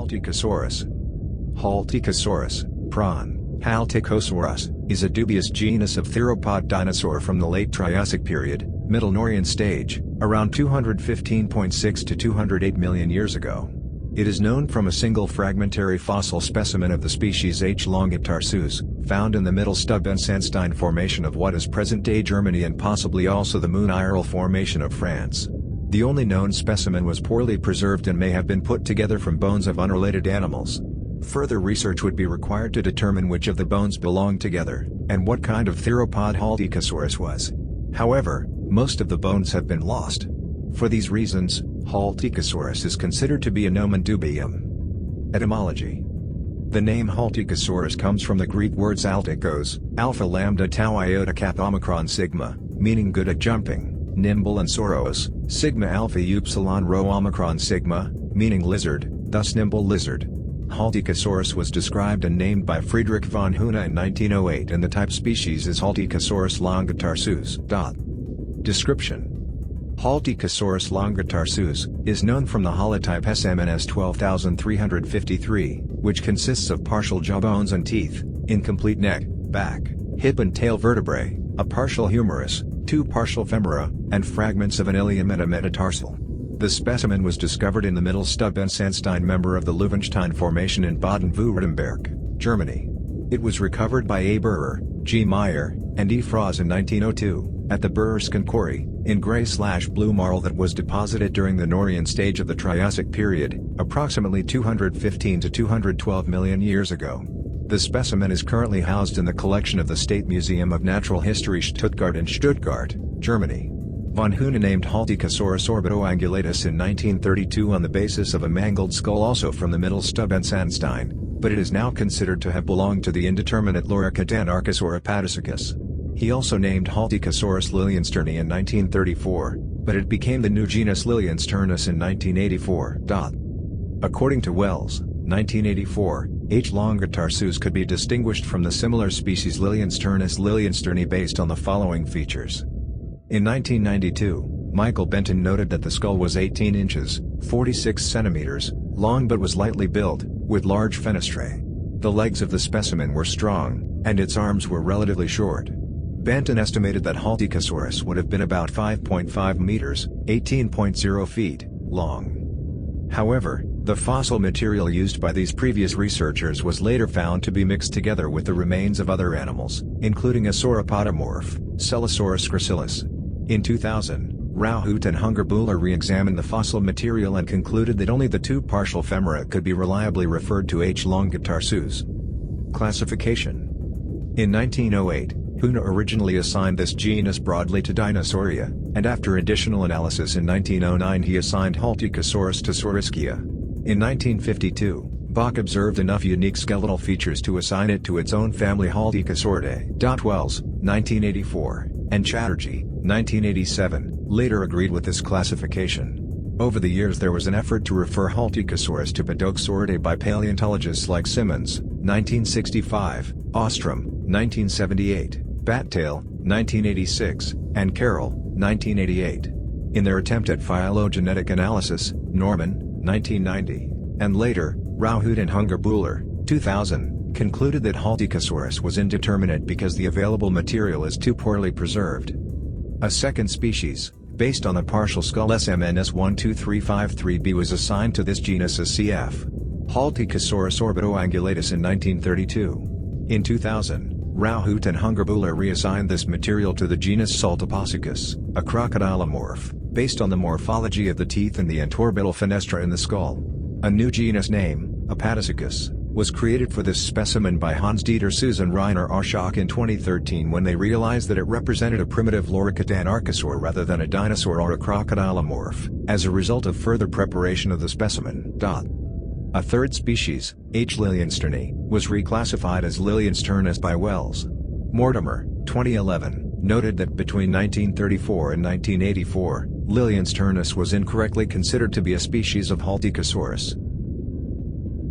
Halticosaurus. Halticosaurus, pron, HAL-tick-oh-SORE-us, is a dubious genus of theropod dinosaur from the late Triassic period, Middle Norian stage, around 215.6 to 208 million years ago. It is known from a single fragmentary fossil specimen of the species H. longotarsus, found in the Middle Stubensandstein formation of what is present-day Germany and possibly also the Moon-Airel Formation of France. The only known specimen was poorly preserved and may have been put together from bones of unrelated animals. Further research would be required to determine which of the bones belonged together, and what kind of theropod Halticosaurus was. However, most of the bones have been lost. For these reasons, Halticosaurus is considered to be a nomen dubium. Etymology. The name Halticosaurus comes from the Greek words altikos, alpha lambda tau iota kappa omicron sigma, meaning good at jumping, nimble, and SORE-us, sigma alpha upsilon rho omicron sigma, meaning lizard, thus nimble lizard. Halticosaurus was described and named by Friedrich von Huene in 1908 and the type species is Halticosaurus longotarsus. Description. Halticosaurus longotarsus is known from the holotype SMNS 12353, which consists of partial jaw bones and teeth, incomplete neck, back, hip and tail vertebrae, a partial humerus, two partial femora, and fragments of an ilium and a metatarsal. The specimen was discovered in the Middle Stubensandstein member of the Löwenstein Formation in Baden-Württemberg, Germany. It was recovered by A. Burrer, G. Meyer, and E. Froese in 1902, at the Burrersken quarry, in grey/blue marl that was deposited during the Norian stage of the Triassic period, approximately 215 to 212 million years ago. The specimen is currently housed in the collection of the State Museum of Natural History Stuttgart in Stuttgart, Germany. Von Huene named Halticosaurus orbito-ungulatus in 1932 on the basis of a mangled skull also from the Middle Stubensandstein, but it is now considered to have belonged to the indeterminate Loricodanarchus or Apatosuchus. He also named Halticosaurus liliensterni in 1934, but it became the new genus Liliensternus in 1984. According to Wells, 1984, H. longotarsus could be distinguished from the similar species Liliensternus liliensterni based on the following features. In 1992, Michael Benton noted that the skull was 18 inches, 46 centimeters, long but was lightly built, with large fenestrae. The legs of the specimen were strong, and its arms were relatively short. Benton estimated that Halticosaurus would have been about 5.5 meters, 18.0 feet, long. However, the fossil material used by these previous researchers was later found to be mixed together with the remains of other animals, including a sauropodomorph, Celosaurus gracilis. In 2000, Rauhout and Hungerbuehler re-examined the fossil material and concluded that only the two partial femora could be reliably referred to H. longotarsus. Classification. In 1908, Huene originally assigned this genus broadly to Dinosauria, and after additional analysis in 1909 he assigned Halticosaurus to Saurischia. In 1952, Bach observed enough unique skeletal features to assign it to its own family Halticosauridae. Wells, 1984, and Chatterjee, 1987, later agreed with this classification. Over the years there was an effort to refer Halticosaurus to Podokesauridae by paleontologists like Simmons, 1965, Ostrom, 1978, Battail, 1986, and Carroll, 1988. In their attempt at phylogenetic analysis, Norman, 1990, and later, Rauhout and Hungerbuehler, 2000, concluded that Halticosaurus was indeterminate because the available material is too poorly preserved. A second species, based on the partial skull SMNS 12353b was assigned to this genus as cf. Halticosaurus orbito-ungulatus in 1932. In 2000, Rauhout and Hungerbuehler reassigned this material to the genus Saltoposuchus, a crocodilomorph, based on the morphology of the teeth and the antorbital fenestra in the skull. A new genus name, Apatosuchus, was created for this specimen by Hans-Dieter Suess and Rainer Oschach in 2013 when they realized that it represented a primitive Loricodanarchosaur rather than a dinosaur or a crocodilomorph, as a result of further preparation of the specimen. A third species, H. liliensterni, was reclassified as Liliensternus by Wells. Mortimer, 2011, noted that between 1934 and 1984, Liliensternus was incorrectly considered to be a species of Halticosaurus.